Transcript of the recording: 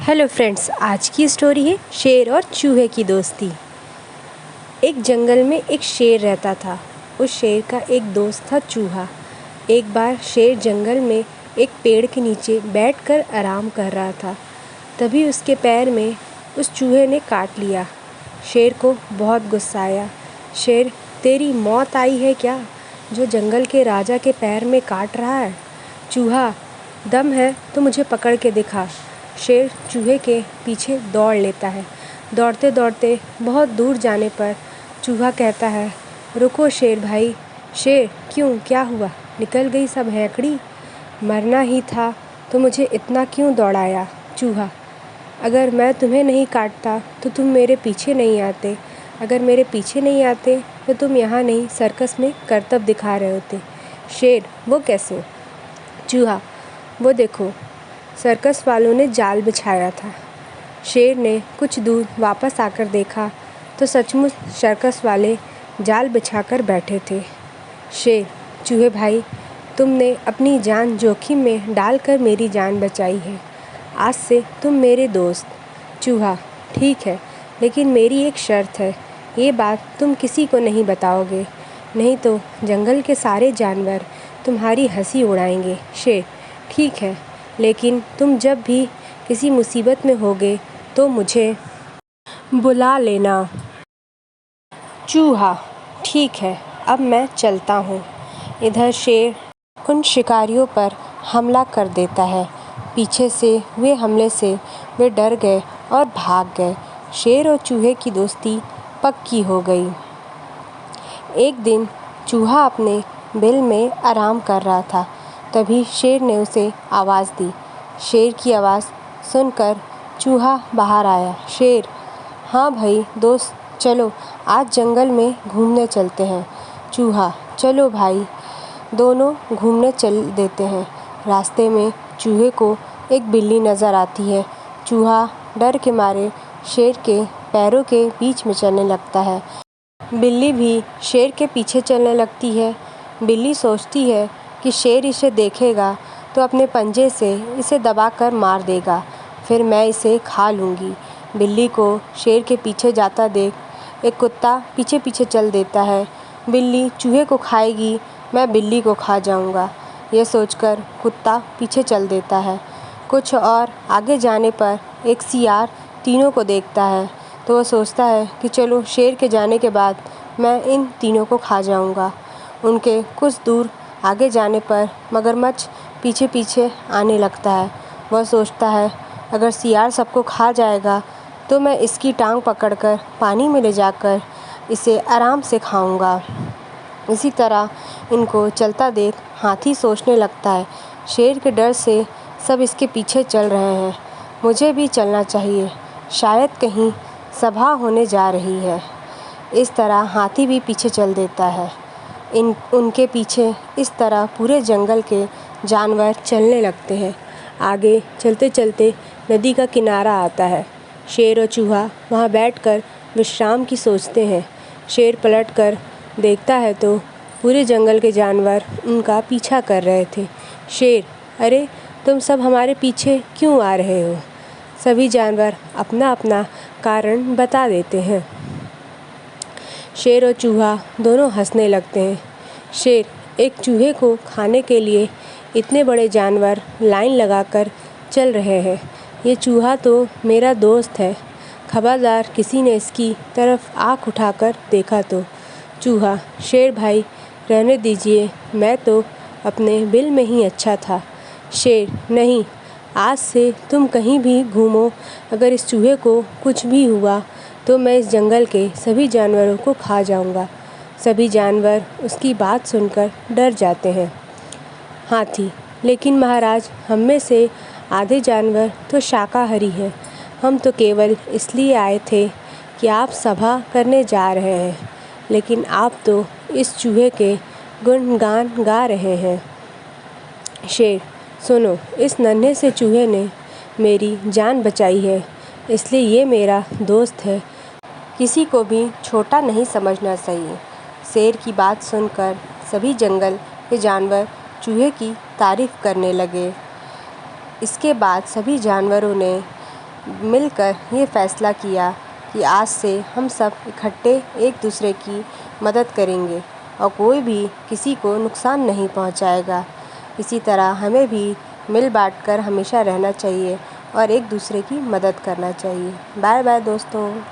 Hello friends, आज की story है शेर और चूहे की दोस्ती। एक जंगल में एक शेर रहता था। उस शेर का एक दोस्त था चूहा। एक बार शेर जंगल में एक पेड़ के नीचे बैठकर आराम कर रहा था। तभी उसके पैर में उस चूहे ने काट लिया। शेर को बहुत गुस्सा आया। शेर, तेरी मौत आई है क्या, जो जंगल के राजा के पैर में काट रहा है? चूहा, दम है तो मुझे पकड़ के दिखा। शेर चूहे के पीछे दौड़ लेता है। दौड़ते दौड़ते बहुत दूर जाने पर चूहा कहता है, रुको शेर भाई। शेर, क्यों, क्या हुआ? निकल गई सब हैकड़ी? मरना ही था तो मुझे इतना क्यों दौड़ाया? चूहा, अगर मैं तुम्हें नहीं काटता तो तुम मेरे पीछे नहीं आते। अगर मेरे पीछे नहीं आते तो तुम यहाँ नहीं सर्कस में करतब दिखा रहे होते। शेर, वो कैसे? चूहा, वो देखो, सर्कस वालों ने जाल बिछाया था। शेर ने कुछ दूर वापस आकर देखा तो सचमुच सर्कस वाले जाल बिछाकर बैठे थे। शेर, चूहे भाई, तुमने अपनी जान जोखिम में डालकर मेरी जान बचाई है। आज से तुम मेरे दोस्त। चूहा, ठीक है, लेकिन मेरी एक शर्त है। ये बात तुम किसी को नहीं बताओगे, नहीं तो जंगल के सारे जानवर तुम्हारी हंसी उड़ाएंगे। शेर, ठीक है, लेकिन तुम जब भी किसी मुसीबत में होगे तो मुझे बुला लेना। चूहा, ठीक है, अब मैं चलता हूँ। इधर शेर उन शिकारियों पर हमला कर देता है। पीछे से हुए हमले से वे डर गए और भाग गए। शेर और चूहे की दोस्ती पक्की हो गई। एक दिन चूहा अपने बिल में आराम कर रहा था। तभी शेर ने उसे आवाज़ दी। शेर की आवाज़ सुनकर चूहा बाहर आया। शेर, हाँ भाई दोस्त, चलो आज जंगल में घूमने चलते हैं। चूहा, चलो भाई। दोनों घूमने चल देते हैं। रास्ते में चूहे को एक बिल्ली नज़र आती है। चूहा डर के मारे शेर के पैरों के बीच में चलने लगता है। बिल्ली भी शेर के पीछे चलने लगती है। बिल्ली सोचती है कि शेर इसे देखेगा तो अपने पंजे से इसे दबाकर मार देगा, फिर मैं इसे खा लूँगी। बिल्ली को शेर के पीछे जाता देख एक कुत्ता पीछे पीछे चल देता है। बिल्ली चूहे को खाएगी, मैं बिल्ली को खा जाऊँगा। यह सोचकर कुत्ता पीछे चल देता है। कुछ और आगे जाने पर एक सियार तीनों को देखता है तो वह सोचता है कि चलो शेर के जाने के बाद मैं इन तीनों को खा जाऊँगा। उनके कुछ दूर आगे जाने पर मगरमच्छ पीछे पीछे आने लगता है। वह सोचता है, अगर सियार सबको खा जाएगा तो मैं इसकी टांग पकड़कर पानी में ले जाकर इसे आराम से खाऊंगा। इसी तरह इनको चलता देख हाथी सोचने लगता है, शेर के डर से सब इसके पीछे चल रहे हैं, मुझे भी चलना चाहिए, शायद कहीं सभा होने जा रही है। इस तरह हाथी भी पीछे चल देता है। उनके पीछे इस तरह पूरे जंगल के जानवर चलने लगते हैं। आगे चलते चलते नदी का किनारा आता है। शेर और चूहा वहाँ बैठकर विश्राम की सोचते हैं। शेर पलटकर देखता है तो पूरे जंगल के जानवर उनका पीछा कर रहे थे। शेर, अरे तुम सब हमारे पीछे क्यों आ रहे हो? सभी जानवर अपना अपना कारण बता देते हैं। शेर और चूहा दोनों हंसने लगते हैं। शेर, एक चूहे को खाने के लिए इतने बड़े जानवर लाइन लगाकर चल रहे हैं। ये चूहा तो मेरा दोस्त है, खबरदार किसी ने इसकी तरफ आँख उठाकर देखा तो। चूहा, शेर भाई रहने दीजिए, मैं तो अपने बिल में ही अच्छा था। शेर, नहीं, आज से तुम कहीं भी घूमो, अगर इस चूहे को कुछ भी हुआ तो मैं इस जंगल के सभी जानवरों को खा जाऊंगा। सभी जानवर उसकी बात सुनकर डर जाते हैं। हाथी, लेकिन महाराज, हम में से आधे जानवर तो शाकाहारी हैं। हम तो केवल इसलिए आए थे कि आप सभा करने जा रहे हैं, लेकिन आप तो इस चूहे के गुणगान गा रहे हैं। शेर, सुनो, इस नन्हे से चूहे ने मेरी जान बचाई है, इसलिए ये मेरा दोस्त है। किसी को भी छोटा नहीं समझना चाहिए। शेर की बात सुनकर सभी जंगल के जानवर चूहे की तारीफ करने लगे। इसके बाद सभी जानवरों ने मिलकर ये फ़ैसला किया कि आज से हम सब इकट्ठे एक दूसरे की मदद करेंगे और कोई भी किसी को नुकसान नहीं पहुंचाएगा। इसी तरह हमें भी मिल बांट कर हमेशा रहना चाहिए और एक दूसरे की मदद करना चाहिए। बाय बाय दोस्तों।